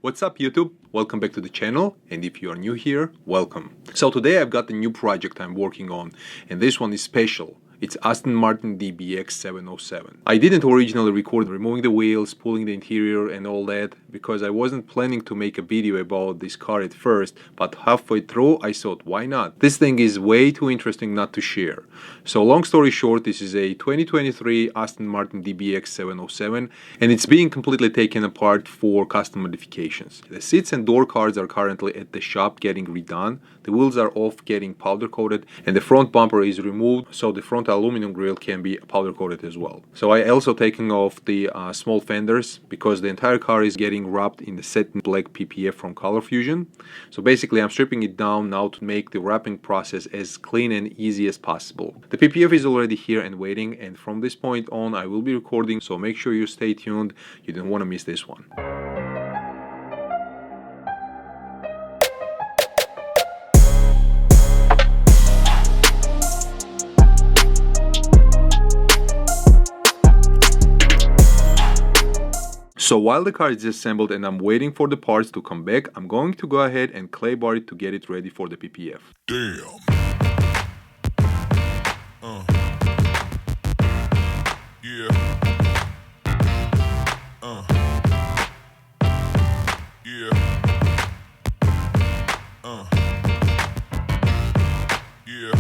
What's up YouTube? Welcome back to the channel, and if you are new here, welcome. So today I've got a new project I'm working on, and this one is special. It's Aston Martin DBX 707. I didn't originally record removing the wheels, pulling the interior and all that because I wasn't planning to make a video about this car at first, but halfway through I thought, why not? This thing is way too interesting not to share. So long story short, this is a 2023 Aston Martin DBX 707 and it's being completely taken apart for custom modifications. The seats and door cards are currently at the shop getting redone, the wheels are off getting powder coated, and the front bumper is removed so the front aluminum grille can be powder coated as well. So I also taken off the small fenders because the entire car is getting wrapped in the satin black PPF from colorfusion. So basically I'm stripping it down now to make the wrapping process as clean and easy as possible. The PPF is already here and waiting, and from this point on I will be recording, so make sure you stay tuned, you don't want to miss this one. So while the car is assembled and I'm waiting for the parts to come back, I'm going to go ahead and clay bar it to get it ready for the PPF. Damn. Yeah. Yeah. Yeah.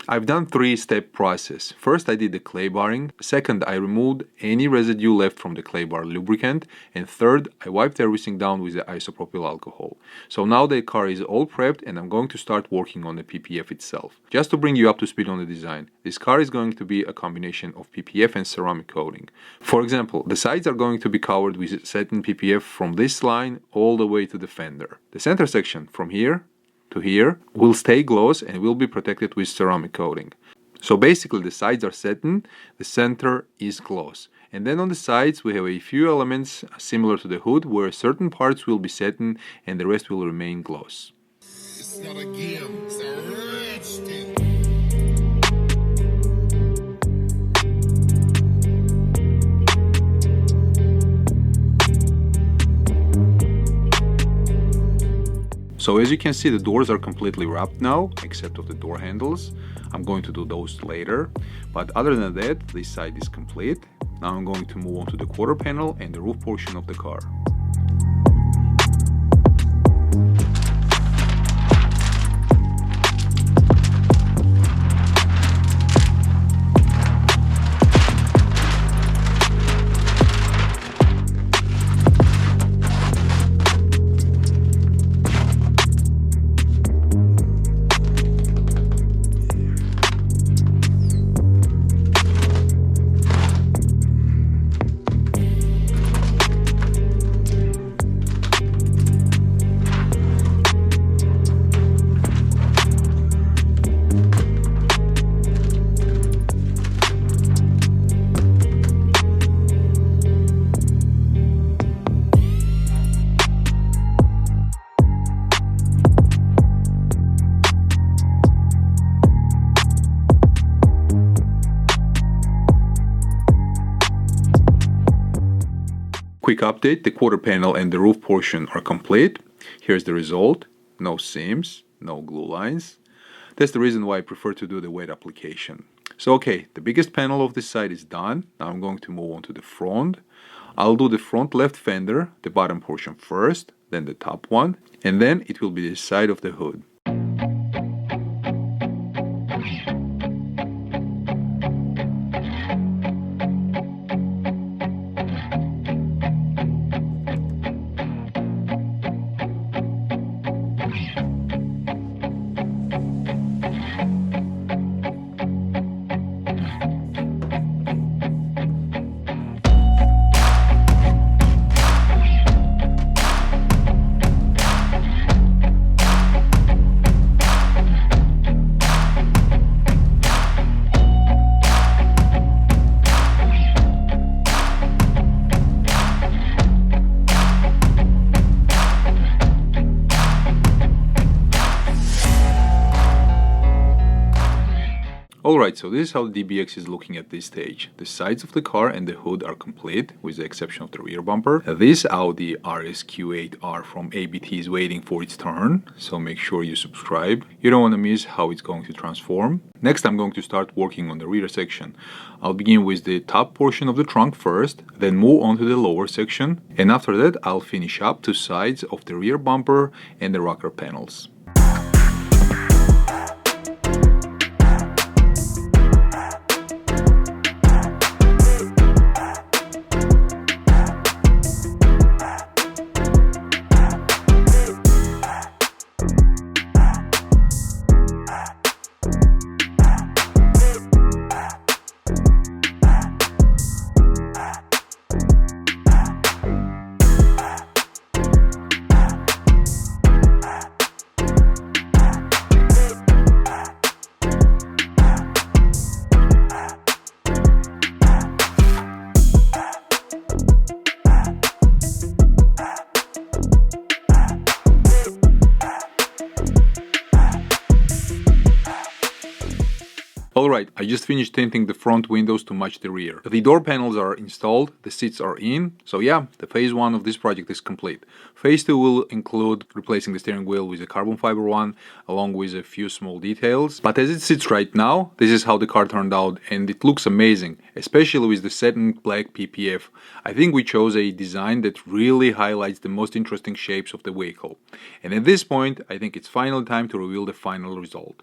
I've done three-step process. First I did the clay barring, second I removed any residue left from the clay bar lubricant, and third I wiped everything down with the isopropyl alcohol. So now the car is all prepped and I'm going to start working on the PPF itself. Just to bring you up to speed on the design, this car is going to be a combination of PPF and ceramic coating. For example, the sides are going to be covered with satin PPF from this line all the way to the fender. The center section from here to here will stay gloss and will be protected with ceramic coating. So basically the sides are satin, the center is gloss. And then on the sides we have a few elements similar to the hood where certain parts will be satin and the rest will remain gloss. It's not a game, it's a rich thing. So as you can see, the doors are completely wrapped now, except of the door handles. I'm going to do those later. But other than that, this side is complete. Now I'm going to move on to the quarter panel and the roof portion of the car. Quick update, the quarter panel and the roof portion are complete. Here's the result, no seams, no glue lines. That's the reason why I prefer to do the wet application. So okay, the biggest panel of this side is done. Now I'm going to move on to the front. I'll do the front left fender, the bottom portion first, then the top one, and then it will be the side of the hood. Alright, so this is how the DBX is looking at this stage. The sides of the car and the hood are complete, with the exception of the rear bumper. This Audi RSQ8R from ABT is waiting for its turn, so make sure you subscribe. You don't want to miss how it's going to transform. Next, I'm going to start working on the rear section. I'll begin with the top portion of the trunk first, then move on to the lower section, and after that I'll finish up two sides of the rear bumper and the rocker panels. Alright, I just finished tinting the front windows to match the rear. The door panels are installed, the seats are in, so yeah, the phase 1 of this project is complete. Phase 2 will include replacing the steering wheel with a carbon fiber one, along with a few small details. But as it sits right now, this is how the car turned out, and it looks amazing, especially with the satin black PPF. I think we chose a design that really highlights the most interesting shapes of the vehicle. And at this point, I think it's final time to reveal the final result.